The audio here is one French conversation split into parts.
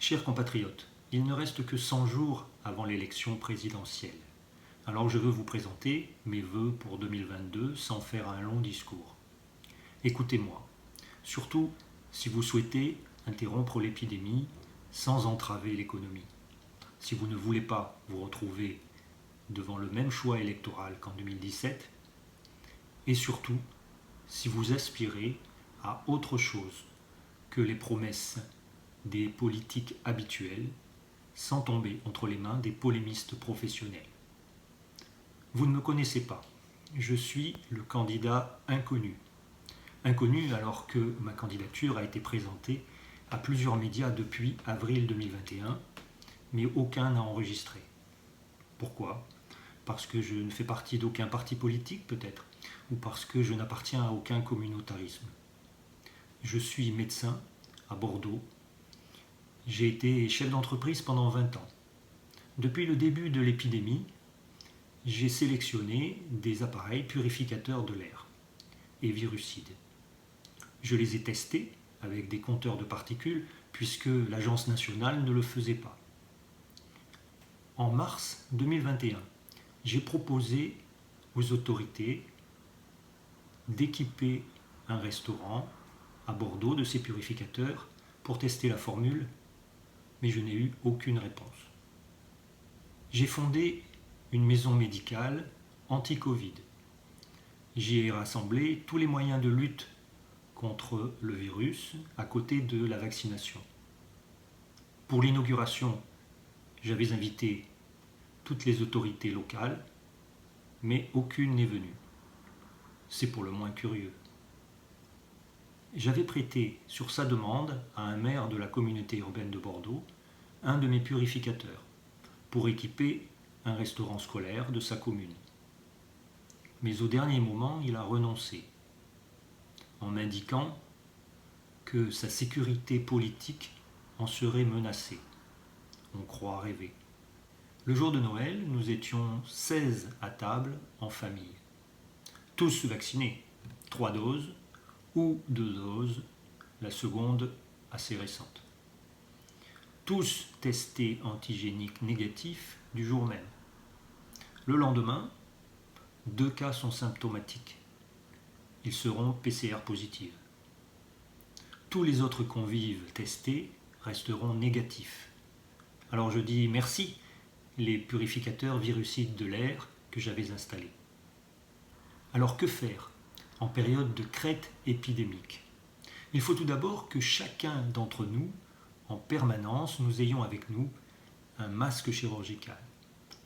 Chers compatriotes, il ne reste que 100 jours avant l'élection présidentielle. Alors je veux vous présenter mes vœux pour 2022 sans faire un long discours. Écoutez-moi, surtout si vous souhaitez interrompre l'épidémie sans entraver l'économie. Si vous ne voulez pas vous retrouver devant le même choix électoral qu'en 2017, et surtout si vous aspirez à autre chose que les promesses des politiques habituelles sans tomber entre les mains des polémistes professionnels. Vous ne me connaissez pas. Je suis le candidat inconnu. Inconnu alors que ma candidature a été présentée à plusieurs médias depuis avril 2021, mais aucun n'a enregistré. Pourquoi ? Parce que je ne fais partie d'aucun parti politique peut-être, ou parce que je n'appartiens à aucun communautarisme. Je suis médecin à Bordeaux. J'ai été chef d'entreprise pendant 20 ans. Depuis le début de l'épidémie, j'ai sélectionné des appareils purificateurs de l'air et virucides. Je les ai testés avec des compteurs de particules puisque l'Agence nationale ne le faisait pas. En mars 2021, j'ai proposé aux autorités d'équiper un restaurant à Bordeaux de ces purificateurs pour tester la formule, mais je n'ai eu aucune réponse. J'ai fondé une maison médicale anti-Covid. J'y ai rassemblé tous les moyens de lutte contre le virus à côté de la vaccination. Pour l'inauguration, j'avais invité toutes les autorités locales, mais aucune n'est venue. C'est pour le moins curieux. J'avais prêté sur sa demande à un maire de la communauté urbaine de Bordeaux un de mes purificateurs pour équiper un restaurant scolaire de sa commune. Mais au dernier moment, il a renoncé en m'indiquant que sa sécurité politique en serait menacée. On croit rêver. Le jour de Noël, nous étions 16 à table en famille. Tous vaccinés, 3 doses ou 2 doses, la seconde assez récente. Tous testés antigéniques négatifs du jour même. Le lendemain, 2 cas sont symptomatiques. Ils seront PCR positifs. Tous les autres convives testés resteront négatifs. Alors je dis merci les purificateurs virucides de l'air que j'avais installés. Alors que faire en période de crête épidémique ? Il faut tout d'abord que chacun d'entre nous, en permanence, nous ayons avec nous un masque chirurgical,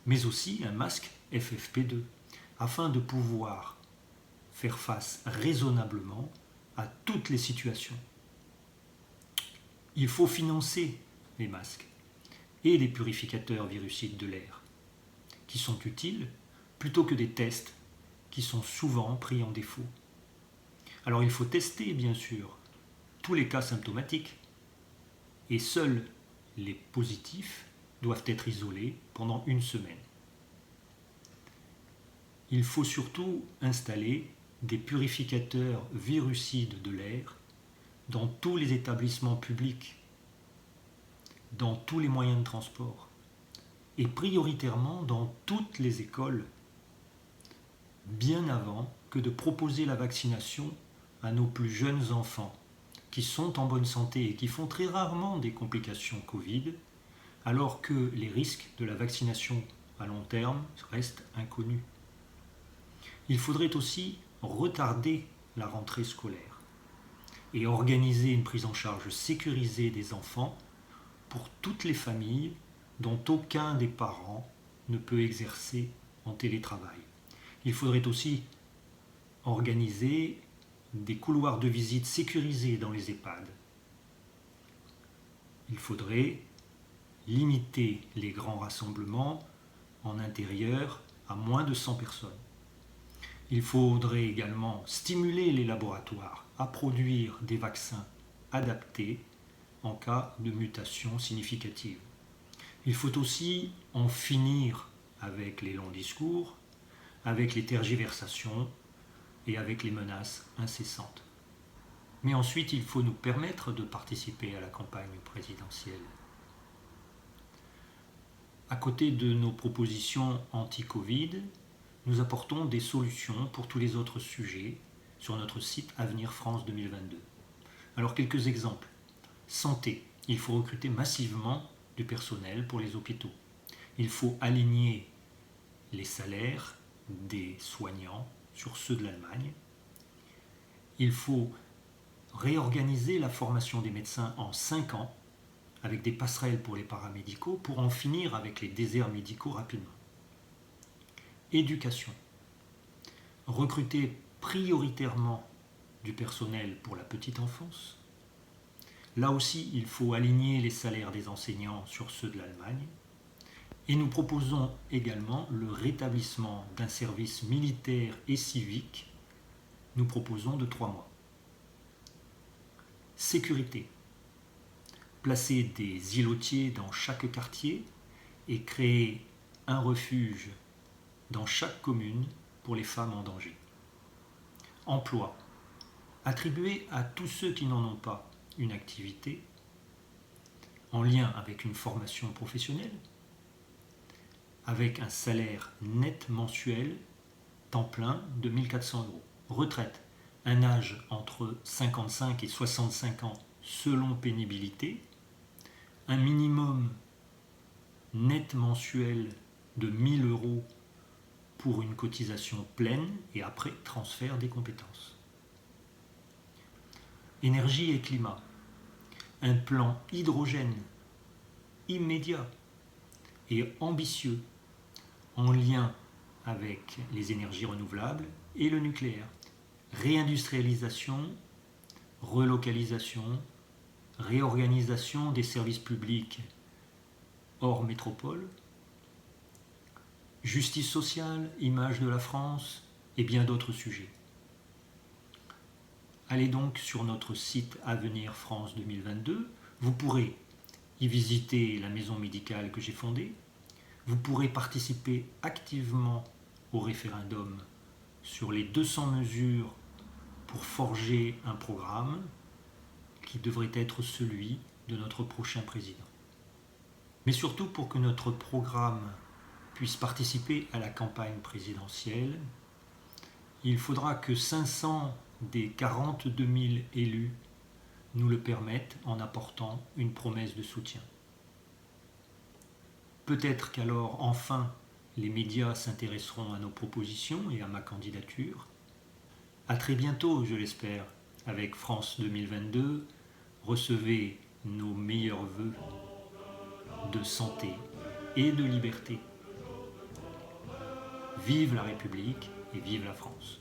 mais aussi un masque FFP2, afin de pouvoir faire face raisonnablement à toutes les situations. Il faut financer les masques et les purificateurs virucides de l'air, qui sont utiles, plutôt que des tests qui sont souvent pris en défaut. Alors il faut tester, bien sûr, tous les cas symptomatiques, et seuls les positifs doivent être isolés pendant 1 semaine. Il faut surtout installer des purificateurs virucides de l'air dans tous les établissements publics, dans tous les moyens de transport, et prioritairement dans toutes les écoles, bien avant que de proposer la vaccination à nos plus jeunes enfants, qui sont en bonne santé et qui font très rarement des complications Covid, alors que les risques de la vaccination à long terme restent inconnus. Il faudrait aussi retarder la rentrée scolaire et organiser une prise en charge sécurisée des enfants pour toutes les familles dont aucun des parents ne peut exercer en télétravail. Il faudrait aussi organiser des couloirs de visite sécurisés dans les EHPAD. Il faudrait limiter les grands rassemblements en intérieur à moins de 100 personnes. Il faudrait également stimuler les laboratoires à produire des vaccins adaptés en cas de mutation significative. Il faut aussi en finir avec les longs discours, avec les tergiversations et avec les menaces incessantes. Mais ensuite, il faut nous permettre de participer à la campagne présidentielle. À côté de nos propositions anti-Covid, nous apportons des solutions pour tous les autres sujets sur notre site Avenir France 2022. Alors quelques exemples. Santé. Il faut recruter massivement du personnel pour les hôpitaux. Il faut aligner les salaires des soignants sur ceux de l'Allemagne. Il faut réorganiser la formation des médecins en 5 ans avec des passerelles pour les paramédicaux pour en finir avec les déserts médicaux rapidement. Éducation. Recruter prioritairement du personnel pour la petite enfance. Là aussi, il faut aligner les salaires des enseignants sur ceux de l'Allemagne. Et nous proposons également le rétablissement d'un service militaire et civique. Nous proposons de 3 mois. Sécurité. Placer des îlotiers dans chaque quartier et créer un refuge dans chaque commune pour les femmes en danger. Emploi. Attribuer à tous ceux qui n'en ont pas une activité en lien avec une formation professionnelle, avec un salaire net mensuel, temps plein de 1 400 €. Retraite. Un âge entre 55 et 65 ans selon pénibilité, un minimum net mensuel de 1 000 € pour une cotisation pleine et après transfert des compétences. Énergie et climat. Un plan hydrogène immédiat et ambitieux en lien avec les énergies renouvelables et le nucléaire. Réindustrialisation, relocalisation, réorganisation des services publics hors métropole, justice sociale, image de la France et bien d'autres sujets. Allez donc sur notre site Avenir France 2022, vous pourrez y visiter la maison médicale que j'ai fondée, vous pourrez participer activement au référendum sur les 200 mesures pour forger un programme qui devrait être celui de notre prochain président. Mais surtout pour que notre programme puisse participer à la campagne présidentielle, il faudra que 500 des 42 000 élus nous le permettent en apportant une promesse de soutien. Peut-être qu'alors enfin les médias s'intéresseront à nos propositions et à ma candidature. À très bientôt, je l'espère, avec France 2022. Recevez nos meilleurs vœux de santé et de liberté. Vive la République et vive la France.